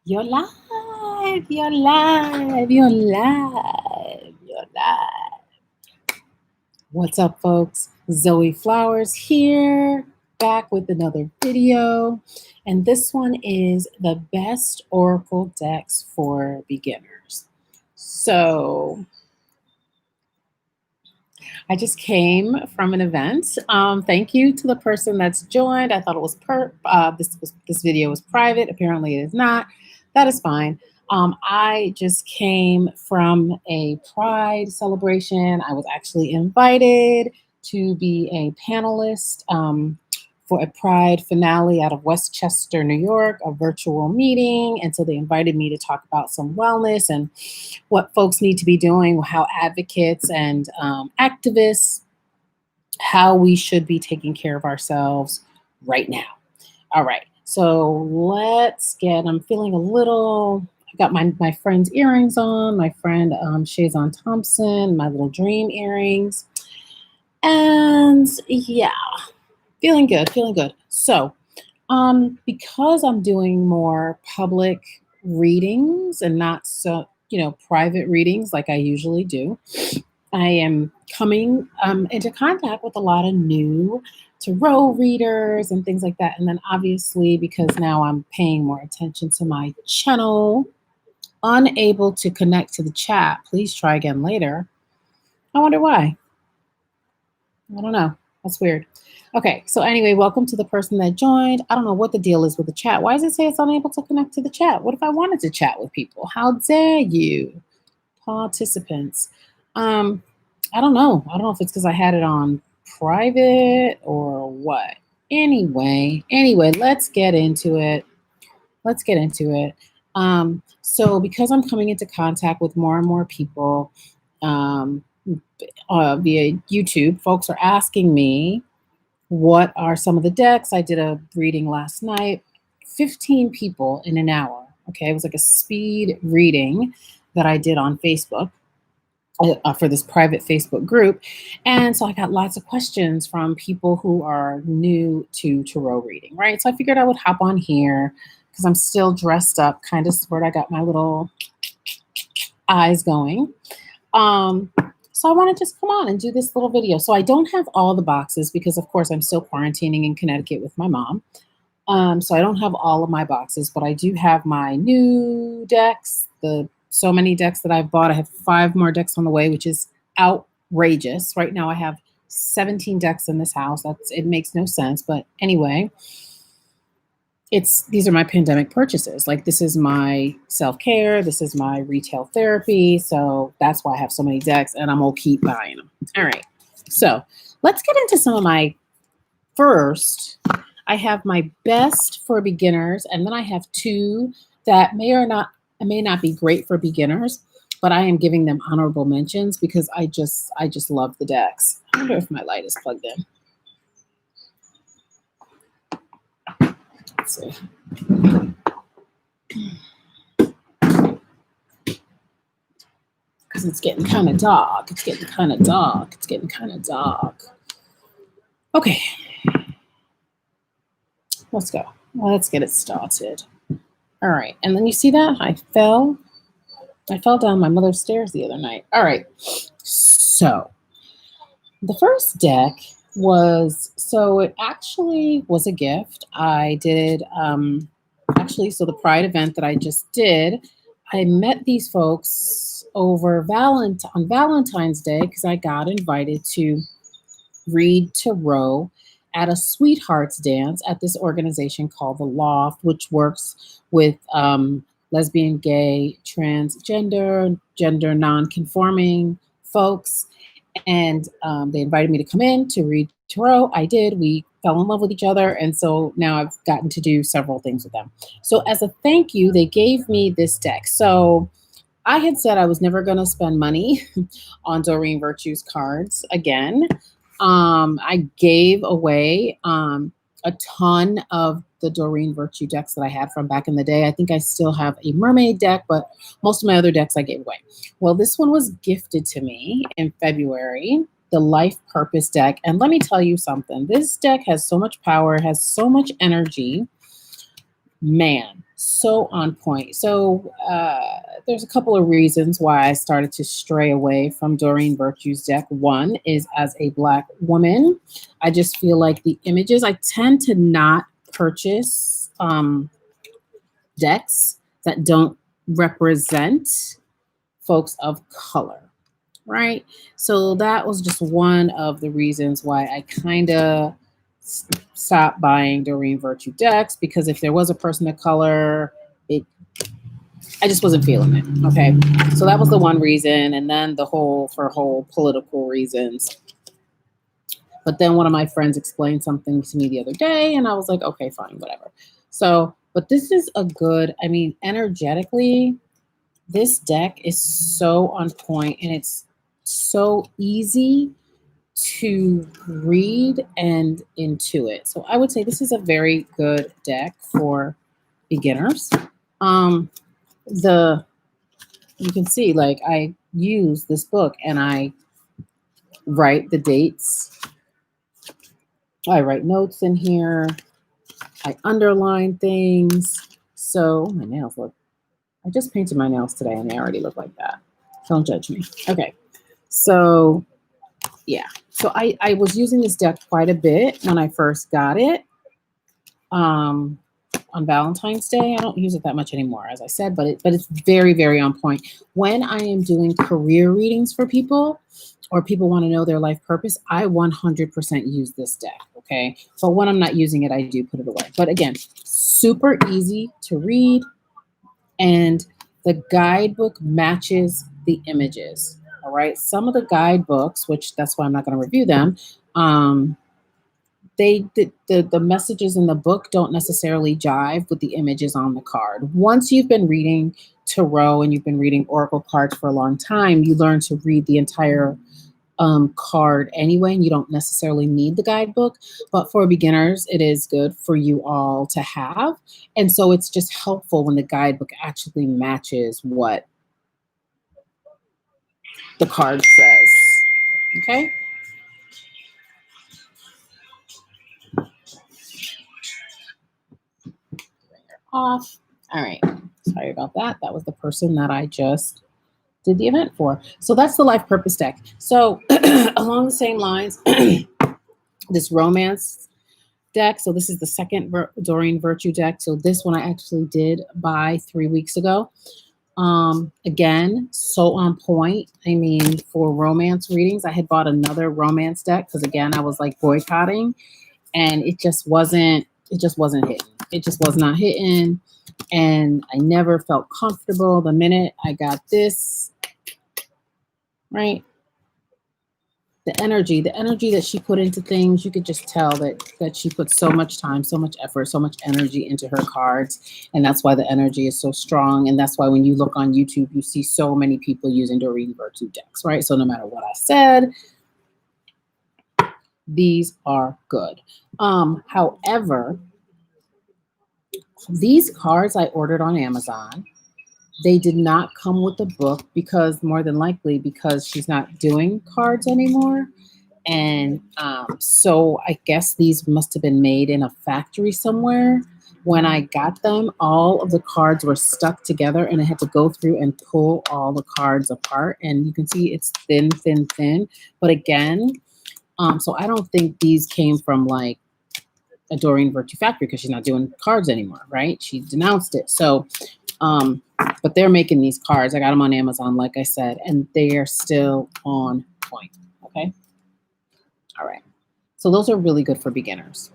You're live, you're live, you're live, you're live. What's up, folks? Zoe Flowers here, back with another video. And this one is the best Oracle decks for beginners. So, I just came from an event. Thank you to the person that's joined. I thought it was this video was private. Apparently, it is not. That is fine. I just came from a Pride celebration. I was actually invited to be a panelist for a Pride finale out of Westchester, New York, a virtual meeting. And so they invited me to talk about some wellness and what folks need to be doing, how advocates and activists, how we should be taking care of ourselves right now. All right, so I'm feeling a little, I got my friend's earrings on, my friend Shazon Thompson, my little dream earrings. And yeah, feeling good, feeling good. So, because I'm doing more public readings and not so, private readings like I usually do, I am coming into contact with a lot of new tarot readers and things like that. And then obviously, because now I'm paying more attention to my channel, unable to connect to the chat. Please try again later. I wonder why. I don't know. That's weird. Okay, so anyway, welcome to the person that joined. I don't know what the deal is with the chat. Why does it say it's unable to connect to the chat? What if I wanted to chat with people? How dare you, participants? Um, I don't know. I don't know if it's because I had it on private or what. Anyway, let's get into it. Let's get into it. So because I'm coming into contact with more and more people, um, via YouTube, folks are asking me what are some of the decks. I did a reading last night, 15 people in an hour. Okay, it was like a speed reading that I did on Facebook for this private Facebook group. And so I got lots of questions from people who are new to tarot reading, right? So I figured I would hop on here because I'm still dressed up, kind of sort. I got my little eyes going. So I want to just come on and do this little video. So I don't have all the boxes because, of course, I'm still quarantining in Connecticut with my mom. So I don't have all of my boxes, but I do have my new decks, the so many decks that I've bought. I have 5 more decks on the way, which is outrageous. Right now I have 17 decks in this house. It makes no sense. But anyway, these are my pandemic purchases. Like, this is my self-care, this is my retail therapy. So that's why I have so many decks, and I'm gonna keep buying them. All right. So let's get into some of my first. I have my best for beginners, and then I have 2 that may not be great for beginners, but I am giving them honorable mentions because I just love the decks. I wonder if my light is plugged in. Let's see. Because it's getting kind of dark. It's getting kind of dark. It's getting kind of dark. Okay. Let's go. Let's get it started. All right. And then you see that? I fell down my mother's stairs the other night. All right. So the first deck it actually was a gift. I did, so the Pride event that I just did, I met these folks over on Valentine's Day because I got invited to read tarot at a sweethearts dance at this organization called The Loft, which works with lesbian, gay, transgender, gender non-conforming folks. And they invited me to come in to read tarot. I did. We fell in love with each other. And so now I've gotten to do several things with them. So as a thank you, they gave me this deck. So I had said I was never going to spend money on Doreen Virtue's cards again. I gave away a ton of the Doreen Virtue decks that I had from back in the day. I think I still have a mermaid deck, but most of my other decks I gave away. Well, this one was gifted to me in February, the Life Purpose deck. And let me tell you something. This deck has so much power, has so much energy. Man, So on point. So there's a couple of reasons why I started to stray away from Doreen Virtue's deck. One is as a Black woman, I just feel like the images, I tend to not purchase decks that don't represent folks of color, right? So that was just one of the reasons why I kind of stopped buying Doreen Virtue decks, because if there was a person of color, it I just wasn't feeling it. Okay. So that was the one reason. And then the whole political reasons. But then one of my friends explained something to me the other day, and I was like, okay, fine, whatever. So, but this is a good, I mean, energetically, this deck is so on point and it's so easy to read and intuit. So I would say this is a very good deck for beginners. Um, the You can see, like, I use this book and I write the dates. I write notes in here. I underline things. So my nails look, I just painted my nails today and they already look like that. Don't judge me. Okay. So yeah. So I was using this deck quite a bit when I first got it. On Valentine's Day. I don't use it that much anymore, as I said, but it's very, very on point. When I am doing career readings for people, or people want to know their life purpose, I 100% use this deck. Okay. But when I'm not using it, I do put it away. But again, super easy to read. And the guidebook matches the images. All right. Some of the guidebooks, which that's why I'm not going to review them, the messages in the book don't necessarily jive with the images on the card. Once you've been reading tarot and you've been reading oracle cards for a long time, you learn to read the entire card anyway, and you don't necessarily need the guidebook. But for beginners, it is good for you all to have. And so it's just helpful when the guidebook actually matches what the card says. Okay. Off. All right. Sorry about that. That was the person that I just did the event for. So that's the life purpose deck. So along the same lines, this romance deck. So this is the second Doreen Virtue deck. So this one I actually did buy 3 weeks ago. Again, so on point. I mean, for romance readings, I had bought another romance deck because again, I was like boycotting, and it just wasn't hitting. It just was not hitting. And I never felt comfortable. The minute I got this, right? The energy that she put into things, you could just tell that she put so much time, so much effort, so much energy into her cards. And that's why the energy is so strong. And that's why when you look on YouTube, you see so many people using Doreen Virtue decks, right? So no matter what I said, these are good. However, these cards I ordered on Amazon. They did not come with the book because more than likely because she's not doing cards anymore. And so I guess these must have been made in a factory somewhere. When I got them, all of the cards were stuck together and I had to go through and pull all the cards apart. And you can see it's thin, thin, thin. But again, so I don't think these came from like a Doreen Virtue factory because she's not doing cards anymore, right? She denounced it. So, but they're making these cards. I got them on Amazon, like I said, and they are still on point. Okay. All right. So those are really good for beginners.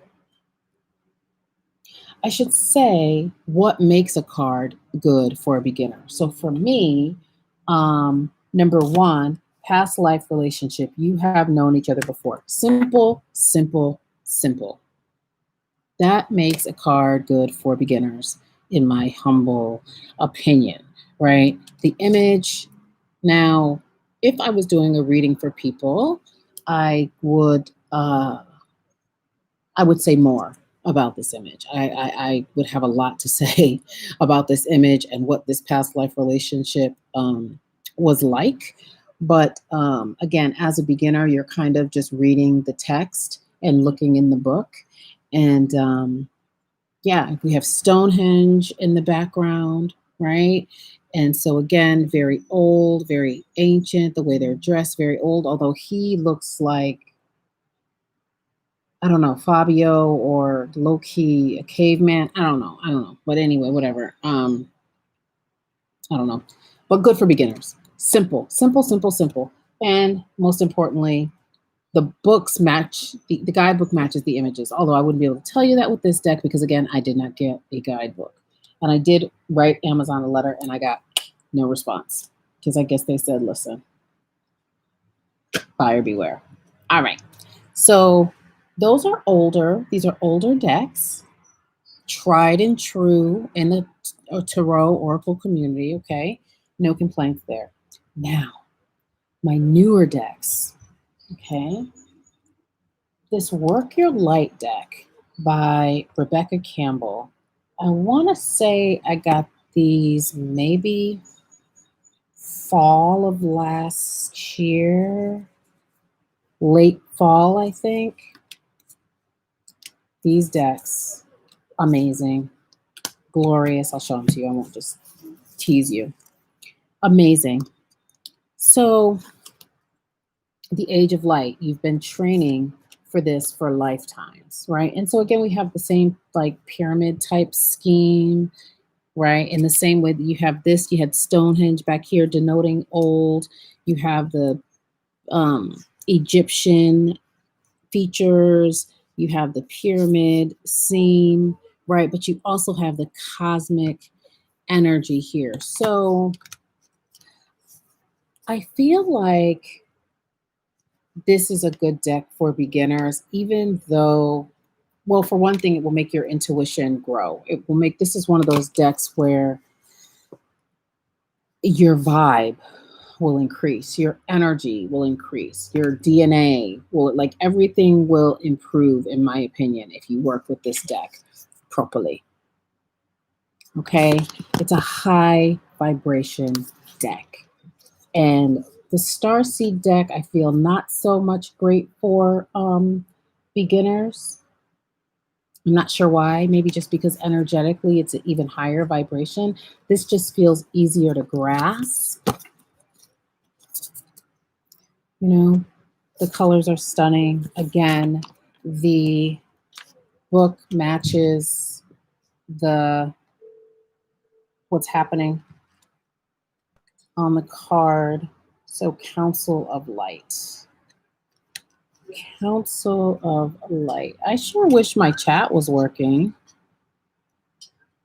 I should say what makes a card good for a beginner. So for me, number one, past life relationship. You have known each other before. Simple, simple, simple. That makes a card good for beginners, in my humble opinion, right? The image. Now, if I was doing a reading for people, I would say more about this image. I would have a lot to say about this image and what this past life relationship was like. But again, as a beginner, you're kind of just reading the text and looking in the book. And Yeah, we have Stonehenge in the background, right? And so again, very old, very ancient, the way they're dressed, very old, although he looks like, I don't know, Fabio or low key a caveman. I don't know. I don't know. But anyway, whatever. I don't know. But good for beginners. Simple, simple, simple, simple. And most importantly, the books match the guidebook matches the images. Although I wouldn't be able to tell you that with this deck because again, I did not get a guidebook. And I did write Amazon a letter and I got no response. Because I guess they said, listen, buyer beware. All right. So those are older, these are older decks, tried and true in the tarot oracle community. Okay. No complaints there. Now, my newer decks. Okay. This Work Your Light deck by Rebecca Campbell. I want to say I got these maybe fall of last year, late fall, I think. These decks, amazing, glorious. I'll show them to you. I won't just tease you. Amazing. So, the Age of Light, you've been training for this for lifetimes, right? And so again, we have the same like pyramid type scheme, right? In the same way that you have this, you had Stonehenge back here denoting old. You have the Egyptian features. You have the pyramid scene, right? But you also have the cosmic energy here. So I feel like this is a good deck for beginners, even though, well, for one thing, it will make your intuition grow. It will make, this is one of those decks where your vibe will increase, your energy will increase, your DNA will, like everything will improve, in my opinion, if you work with this deck properly. Okay, it's a high vibration deck. And the Starseed deck, I feel not so much great for beginners. I'm not sure why, maybe just because energetically it's an even higher vibration. This just feels easier to grasp. You know, the colors are stunning. Again, the book matches the what's happening on the card. So Council of Light. Council of Light. I sure wish my chat was working.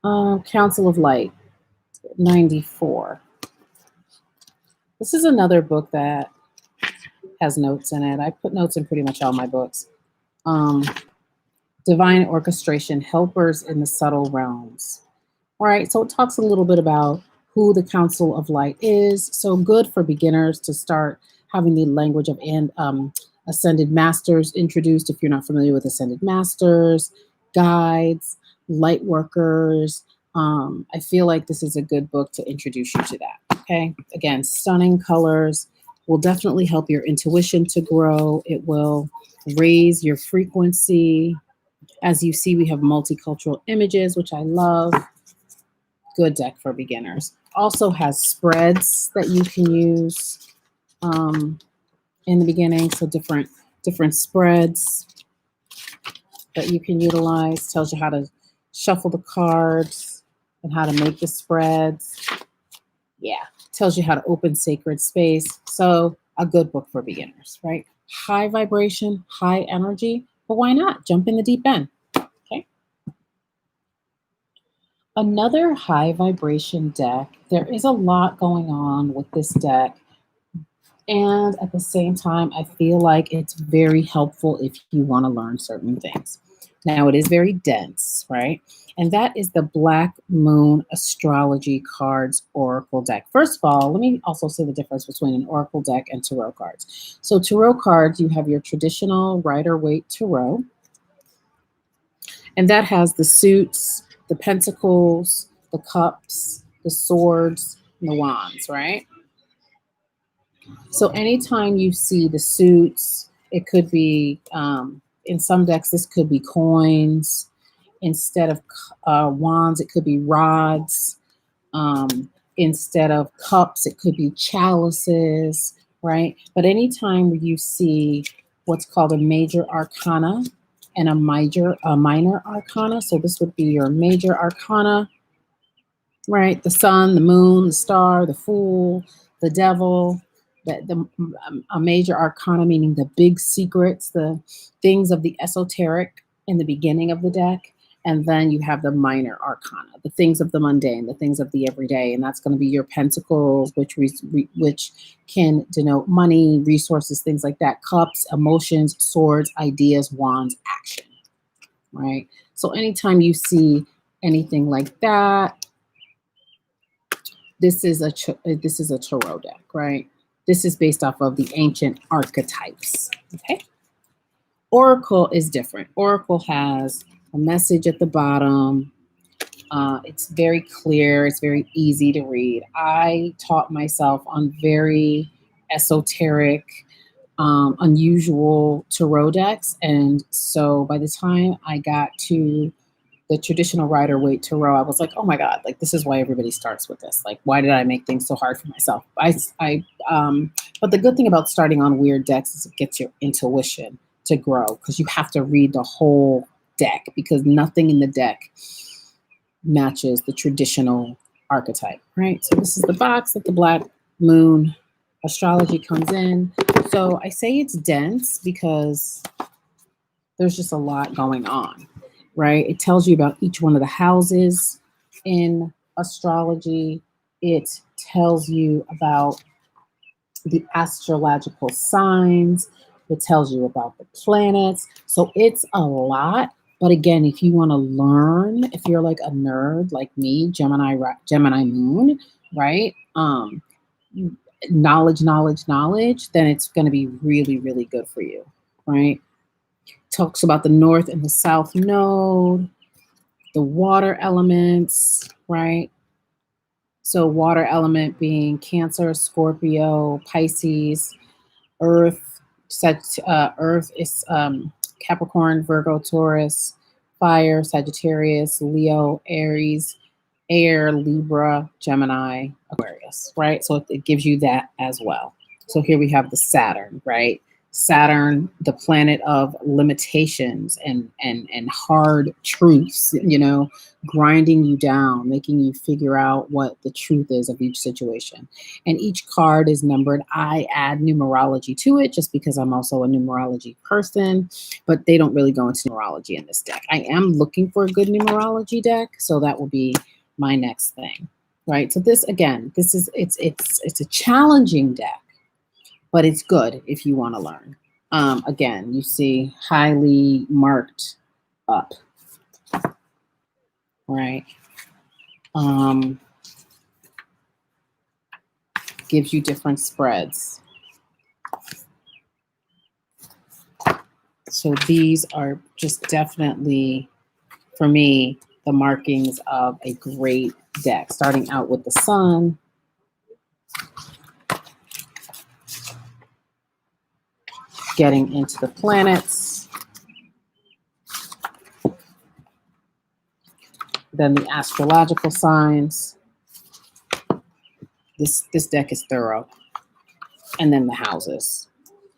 Council of Light, 94. This is another book that has notes in it. I put notes in pretty much all my books. Divine Orchestration, Helpers in the Subtle Realms. All right, so it talks a little bit about who the Council of Light is. So good for beginners to start having the language of Ascended Masters introduced if you're not familiar with Ascended Masters, guides, light workers. I feel like this is a good book to introduce you to that, okay? Again, stunning colors will definitely help your intuition to grow. It will raise your frequency. As you see, we have multicultural images, which I love. Good deck for beginners. Also has spreads that you can use in the beginning. So different spreads that you can utilize. Tells you how to shuffle the cards and how to make the spreads. Yeah, tells you how to open sacred space. So a good book for beginners, right? High vibration, high energy, but why not? Jump in the deep end, okay? Another high vibration deck. There is a lot going on with this deck. And at the same time, I feel like it's very helpful if you want to learn certain things. Now, it is very dense, right? And that is the Black Moon Astrology Cards Oracle deck. First of all, let me also say the difference between an Oracle deck and tarot cards. So tarot cards, you have your traditional Rider-Waite tarot. And that has the suits, the pentacles, the cups, the swords, and the wands, right? So anytime you see the suits, it could be, in some decks, this could be coins. Instead of wands, it could be rods. Instead of cups, it could be chalices, right? But anytime you see what's called a major arcana and a minor arcana, so this would be your major arcana, right? The sun, the moon, the star, the fool, the devil, a major arcana, meaning the big secrets, the things of the esoteric in the beginning of the deck. And then you have the minor arcana, the things of the mundane, the things of the everyday. And that's going to be your pentacles, which can denote money, resources, things like that, cups, emotions, swords, ideas, wands, action, right? So anytime you see anything like that, this is a tarot deck, right? This is based off of the ancient archetypes, okay? Oracle is different. Oracle has a message at the bottom. It's very clear. It's very easy to read. I taught myself on very esoteric, unusual tarot decks. And so by the time I got to the traditional Rider-Waite tarot, I was like, oh my God, like this is why everybody starts with this. Like, why did I make things so hard for myself? But the good thing about starting on weird decks is it gets your intuition to grow, because you have to read the whole deck, because nothing in the deck matches the traditional archetype, right? So this is the box that the Black Moon astrology comes in. So I say it's dense because there's just a lot going on, right? It tells you about each one of the houses in astrology. It tells you about the astrological signs. It tells you about the planets. So it's a lot. But again, if you want to learn, if you're like a nerd like me, Gemini moon, right? Knowledge, then it's going to be really, really good for you, right? Talks about the north and the south node, the water elements, right? So water element being Cancer, Scorpio, Pisces, Earth is Capricorn, Virgo, Taurus, fire, Sagittarius, Leo, Aries, air, Libra, Gemini, Aquarius, right? So it gives you that as well. So here we have the Saturn, right? Saturn, the planet of limitations and hard truths, you know, grinding you down, making you figure out what the truth is of each situation. And each card is numbered. I add numerology to it just because I'm also a numerology person, but they don't really go into numerology in this deck. I am looking for a good numerology deck, so that will be my next thing, right? So this, again, it's a challenging deck, but it's good if you want to learn. Again, you see highly marked up, right? Gives you different spreads. So these are just definitely, for me, the markings of a great deck, starting out with the sun, getting into the planets, then the astrological signs. This deck is thorough. And then the houses.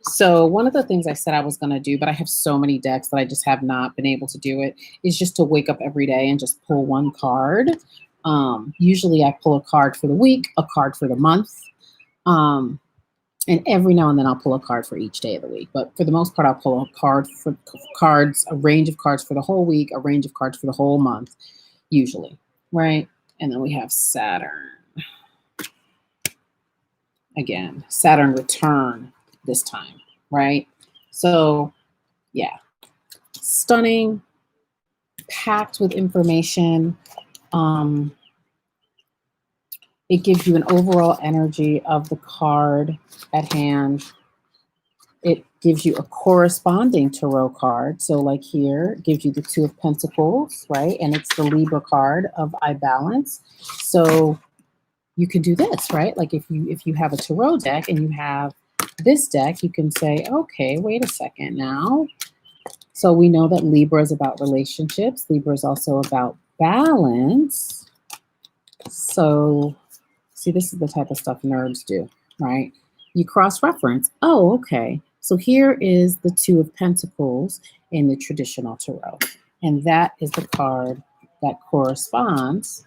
So one of the things I said I was going to do, but I have so many decks that I just have not been able to do it, is just to wake up every day and just pull one card. Usually I pull a card for the week, a card for the month. And every now and then I'll pull a card for each day of the week. But for the most part, I'll pull a card for cards, a range of cards for the whole week, a range of cards for the whole month, usually, right? And then we have Saturn. Again, Saturn return this time, right? So, yeah, stunning, packed with information. It gives you an overall energy of the card at hand. It gives you a corresponding tarot card. So like here, it gives you the Two of Pentacles, right? And it's the Libra card of I balance. So you can do this, right? Like if you have a tarot deck and you have this deck, you can say, okay, wait a second now. So we know that Libra is about relationships. Libra is also about balance. So see, this is the type of stuff nerds do, right? You cross-reference. Oh, okay. So here is the Two of Pentacles in the traditional tarot. And that is the card that corresponds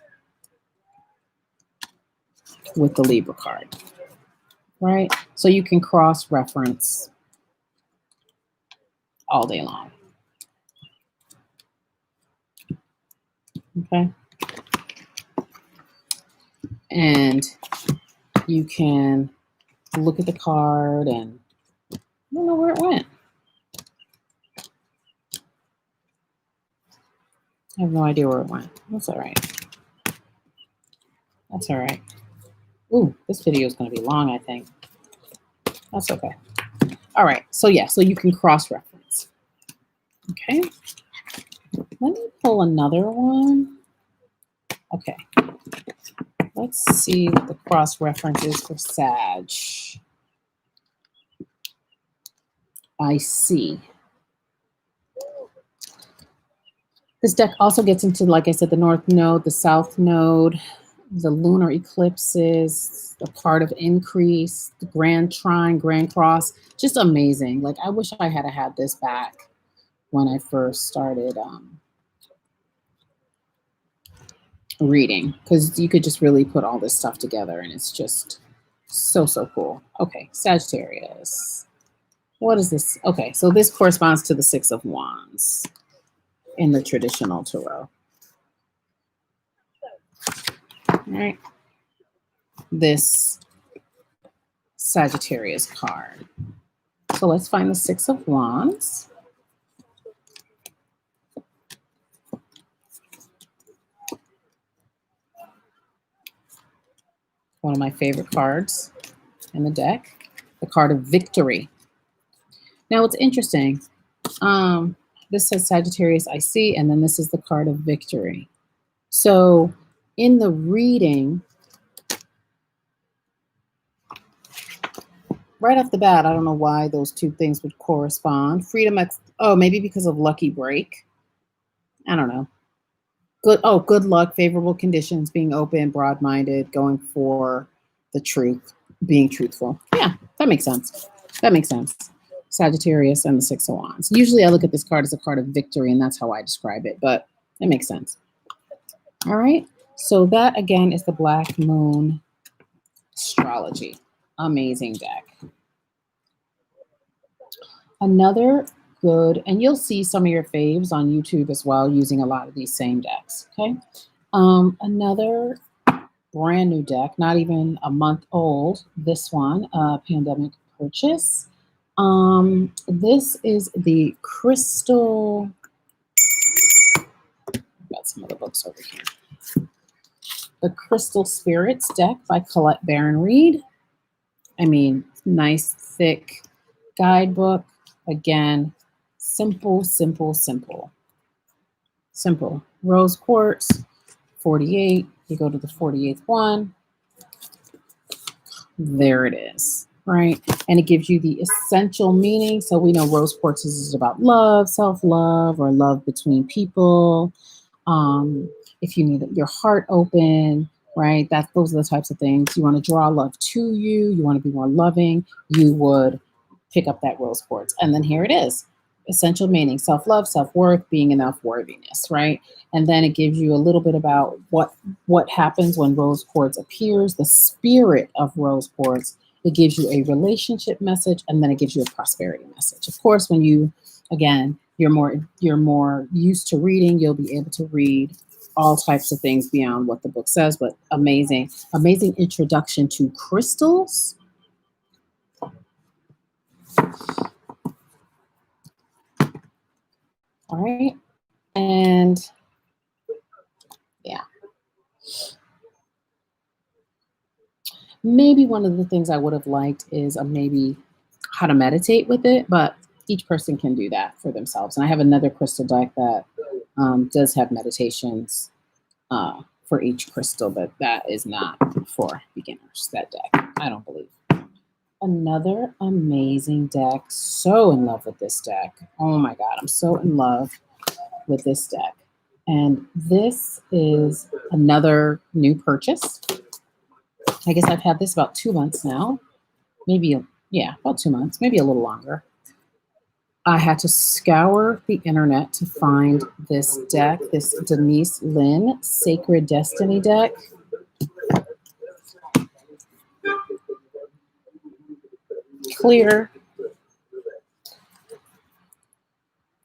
with the Libra card, right? So you can cross-reference all day long. Okay. And you can look at the card and I don't know where it went. I have no idea where it went. That's all right. That's all right. Ooh, this video is going to be long, I think. That's okay. All right. So yeah, so you can cross-reference. Okay. Let me pull another one. Okay. Let's see what the cross-reference is for Sag. I see. This deck also gets into, like I said, the North Node, the South Node, the lunar eclipses, the part of increase, the Grand Trine, Grand Cross. Just amazing. Like, I wish I had had this back when I first started reading, because you could just really put all this stuff together and it's just so cool. Okay, Sagittarius. What is this? Okay, so this corresponds to the Six of Wands in the traditional tarot. All right. This Sagittarius card. So let's find the Six of Wands. One of my favorite cards in the deck, the card of victory. Now, what's interesting, this says Sagittarius, I see, and then this is the card of victory. So in the reading, right off the bat, I don't know why those two things would correspond. Freedom, oh, maybe because of lucky break. I don't know. Good luck, favorable conditions, being open, broad-minded, going for the truth, being truthful. Yeah, that makes sense. That makes sense. Sagittarius and the Six of Wands. Usually I look at this card as a card of victory, and that's how I describe it, but it makes sense. All right, so that again is the Black Moon astrology. Amazing deck. Another good, and you'll see some of your faves on YouTube as well using a lot of these same decks, okay? Another brand new deck, not even a month old, this one, pandemic purchase. This is the Crystal, I've got some other books over here. The Crystal Spirits deck by Colette Baron Reed. I mean, nice, thick guidebook. Again, simple. Rose quartz, 48. You go to the 48th one. There it is, right? And it gives you the essential meaning. So we know rose quartz is about love, self-love, or love between people. If you need your heart open, right? Those are the types of things. You want to draw love to you. You want to be more loving. You would pick up that rose quartz. And then here it is. Essential meaning, self-love, self-worth, being enough, worthiness, right? And then it gives you a little bit about what happens when rose quartz appears, the spirit of rose quartz. It gives you a relationship message, and then it gives you a prosperity message. Of course, when you, again, you're more used to reading, you'll be able to read all types of things beyond what the book says, but amazing introduction to crystals. All right. And yeah. Maybe one of the things I would have liked is maybe how to meditate with it, but each person can do that for themselves. And I have another crystal deck that does have meditations for each crystal, but that is not for beginners, that deck, I don't believe. Another amazing deck. So in love with this deck. Oh my God, I'm so in love with this deck. And this is another new purchase. I guess I've had this about 2 months now. Maybe, yeah, about 2 months, maybe a little longer. I had to scour the internet to find this deck, this Denise Lynn Sacred Destiny deck. Clear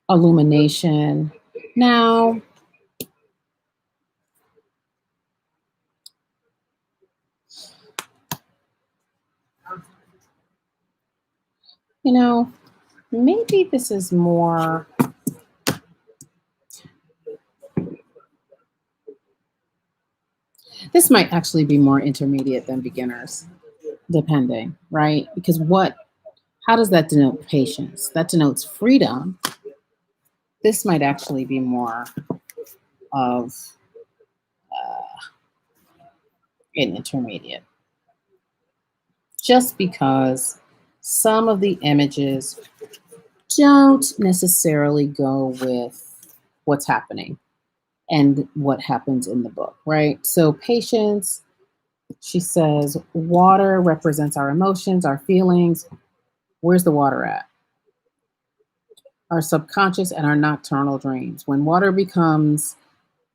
illumination. Now, you know, maybe this is more, this might actually be more intermediate than beginners, depending, right? Because how does that denote patience? That denotes freedom. This might actually be more of an intermediate, just because some of the images don't necessarily go with what's happening and what happens in the book, right? So, patience, she says, water represents our emotions, our feelings. Where's the water at? Our subconscious and our nocturnal dreams. When water becomes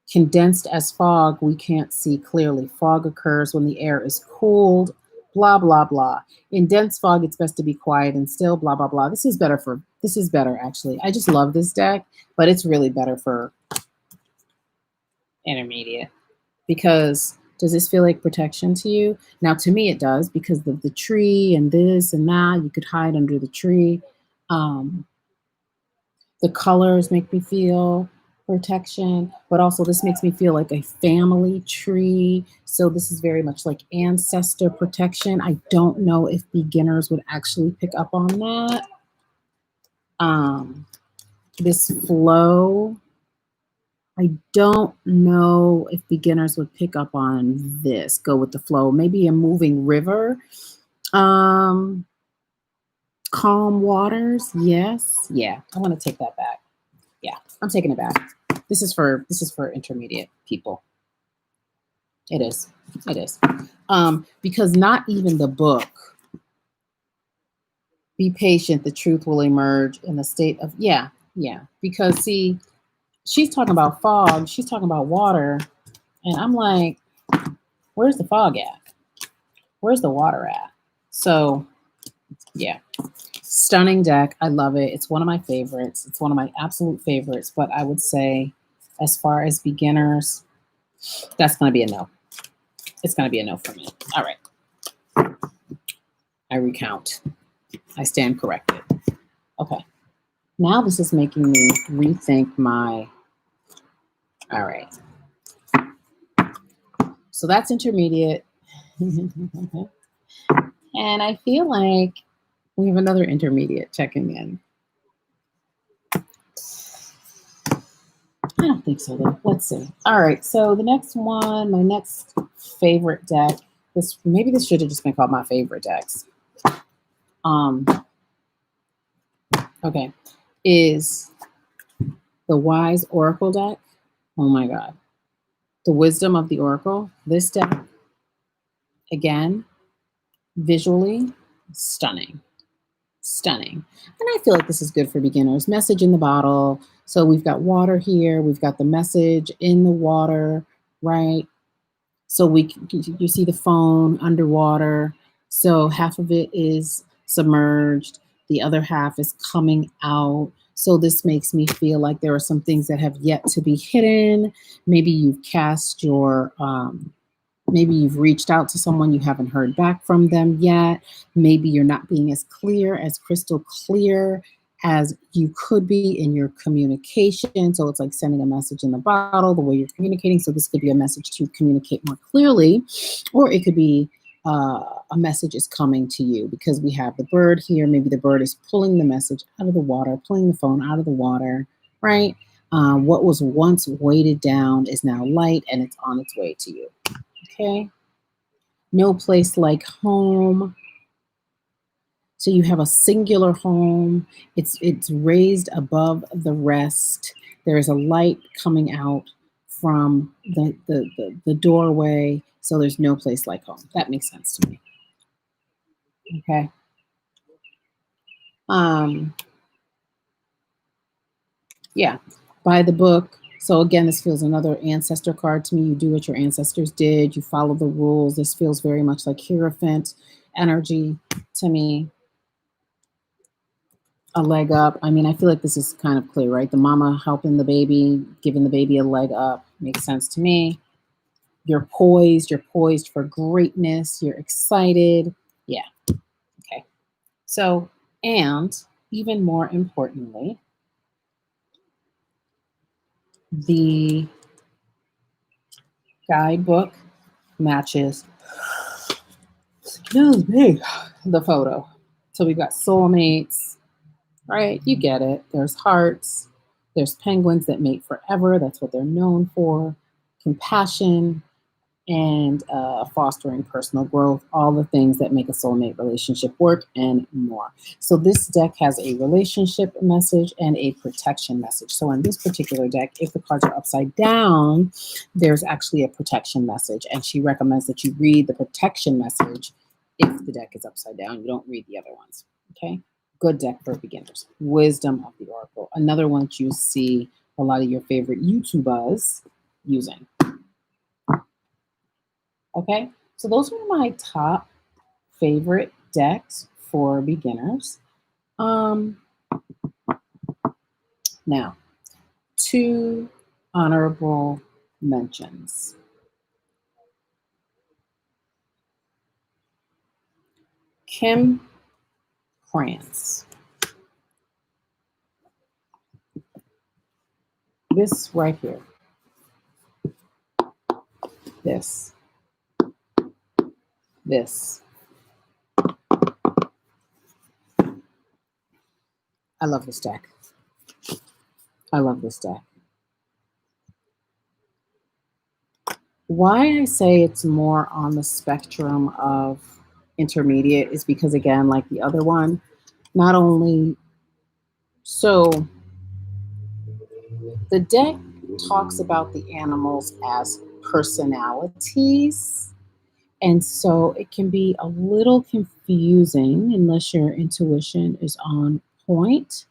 condensed as fog, we can't see clearly. Fog occurs when the air is cooled, blah, blah, blah. In dense fog, it's best to be quiet and still, blah, blah, blah. This is better actually. I just love this deck, but it's really better for intermediate because does this feel like protection to you? Now, to me, it does because of the tree and this and that. You could hide under the tree. Um, the colors make me feel protection, but also this makes me feel like a family tree. So this is very much like ancestor protection. I don't know if beginners would actually pick up on that. This flow, I don't know if beginners would pick up on this. Go with the flow. Maybe a moving river. Um, calm waters. Yes. Yeah. I want to take that back. Yeah, I'm taking it back. This is for intermediate people. It is. It is. Because not even the book, be patient, the truth will emerge in the state of yeah, yeah. Because see, she's talking about fog, she's talking about water, and I'm like, where's the fog at? Where's the water at? So yeah. Stunning deck. I love it. It's one of my favorites. It's one of my absolute favorites. But I would say, as far as beginners, that's going to be a no. It's going to be a no for me. All right. I recount. I stand corrected. Okay. Now this is making me rethink my. All right. So that's intermediate. And I feel like we have another intermediate checking in. I don't think so, though. Let's see. All right. So the next one, my next favorite deck. Maybe this should have just been called my favorite decks. Okay, is the Wise Oracle deck. Oh my God. The Wisdom of the Oracle. This deck, again, visually stunning. Stunning. And I feel like this is good for beginners. Message in the bottle. So we've got water here. We've got the message in the water, right? So you see the phone underwater. So half of it is submerged. The other half is coming out. So this makes me feel like there are some things that have yet to be hidden. Maybe you've maybe you've reached out to someone, you haven't heard back from them yet. Maybe you're not being as clear, as crystal clear as you could be in your communication. So it's like sending a message in the bottle, the way you're communicating. So this could be a message to communicate more clearly, or it could be a message is coming to you because we have the bird here. Maybe the bird is pulling the message out of the water, pulling the phone out of the water, right? What was once weighted down is now light and it's on its way to you. Okay. No place like home. So you have a singular home. It's raised above the rest. There is a light coming out from the doorway. So there's no place like home. That makes sense to me. Okay. Um, yeah. Buy the book. So again, this feels another ancestor card to me. You do what your ancestors did. You follow the rules. This feels very much like Hierophant energy to me. A leg up. I mean, I feel like this is kind of clear, right? The mama helping the baby, giving the baby a leg up makes sense to me. You're poised. You're poised for greatness. You're excited. Yeah. Okay. So, and even more importantly, the guidebook matches, excuse me, the photo. So we've got soulmates, right? You get it. There's hearts. There's penguins that mate forever. That's what they're known for. Compassion, and fostering personal growth, all the things that make a soulmate relationship work and more. So this deck has a relationship message and a protection message. So in this particular deck, if the cards are upside down, there's actually a protection message. And she recommends that you read the protection message if the deck is upside down. You don't read the other ones. Okay. Good deck for beginners. Wisdom of the Oracle. Another one that you see a lot of your favorite YouTubers using. Okay, so those are my top favorite decks for beginners. Now, two honorable mentions. Kim Krantz. This right here. This. This. I love this deck. I love this deck. Why I say it's more on the spectrum of intermediate is because, again, like the other one, not only so the deck talks about the animals as personalities. And so it can be a little confusing unless your intuition is on point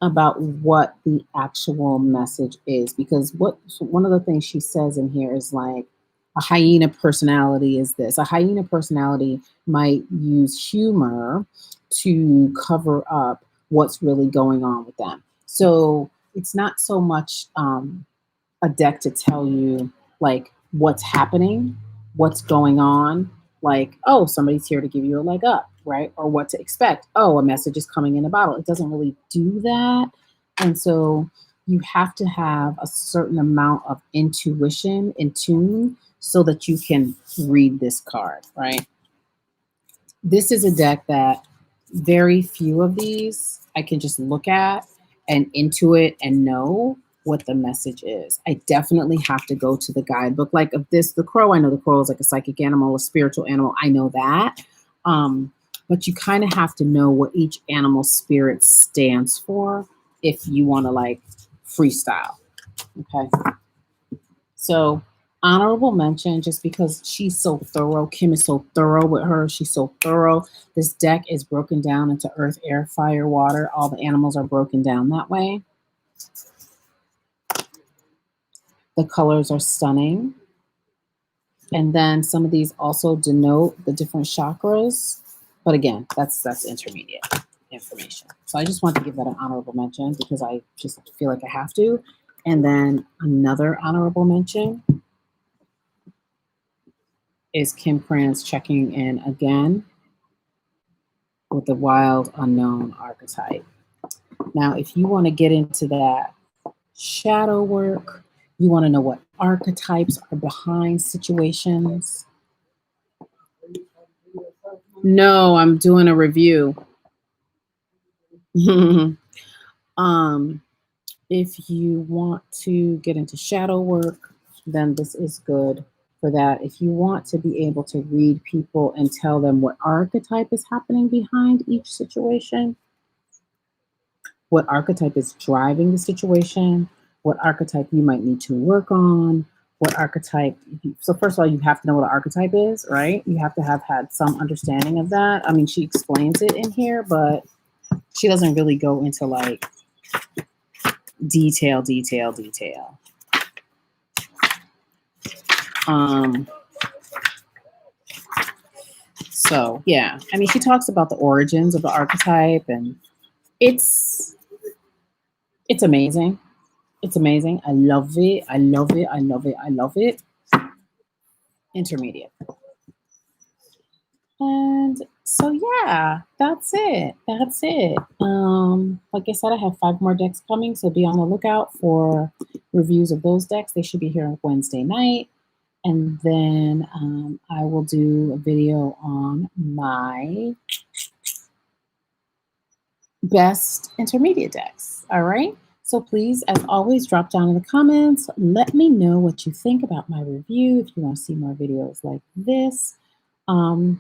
about what the actual message is. Because one of the things she says in here is like, a hyena personality is this. A hyena personality might use humor to cover up what's really going on with them. So it's not so much a deck to tell you like what's happening, what's going on, like, oh, somebody's here to give you a leg up, right? Or what to expect. Oh, a message is coming in a bottle. It doesn't really do that. And so you have to have a certain amount of intuition in tune so that you can read this card, right? This is a deck that very few of these I can just look at and intuit and know what the message is. I definitely have to go to the guidebook. Like of this, the crow, I know the crow is like a psychic animal, a spiritual animal. I know that. But you kind of have to know what each animal spirit stands for if you want to like freestyle. Okay. So honorable mention just because she's so thorough. Kim is so thorough with her. She's so thorough. This deck is broken down into earth, air, fire, water. All the animals are broken down that way. The colors are stunning. And then some of these also denote the different chakras. But again, that's intermediate information. So I just want to give that an honorable mention because I just feel like I have to. And then another honorable mention is Kim Krantz checking in again with the wild unknown archetype. Now, if you want to get into that shadow work, you want to know what archetypes are behind situations. No, I'm doing a review. um, if you want to get into shadow work, then this is good. for that. If you want to be able to read people and tell them what archetype is happening behind each situation, what archetype is driving the situation, what archetype you might need to work on, what archetype. So, first of all, you have to know what an archetype is, right? You have to have had some understanding of that. I mean, she explains it in here, but she doesn't really go into like detail. Um, so yeah, I mean, she talks about the origins of the archetype, and it's it's amazing. It's amazing. I love it. I love it. I love it. I love it. Intermediate. And so yeah, that's it. That's it. Like I said, I have 5 more decks coming, so be on the lookout for reviews of those decks. They should be here on Wednesday night. And then I will do a video on my best intermediate decks. All right. So please, as always, drop down in the comments. Let me know what you think about my review. If you want to see more videos like this. And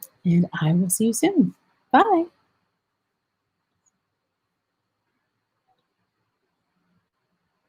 I will see you soon. Bye.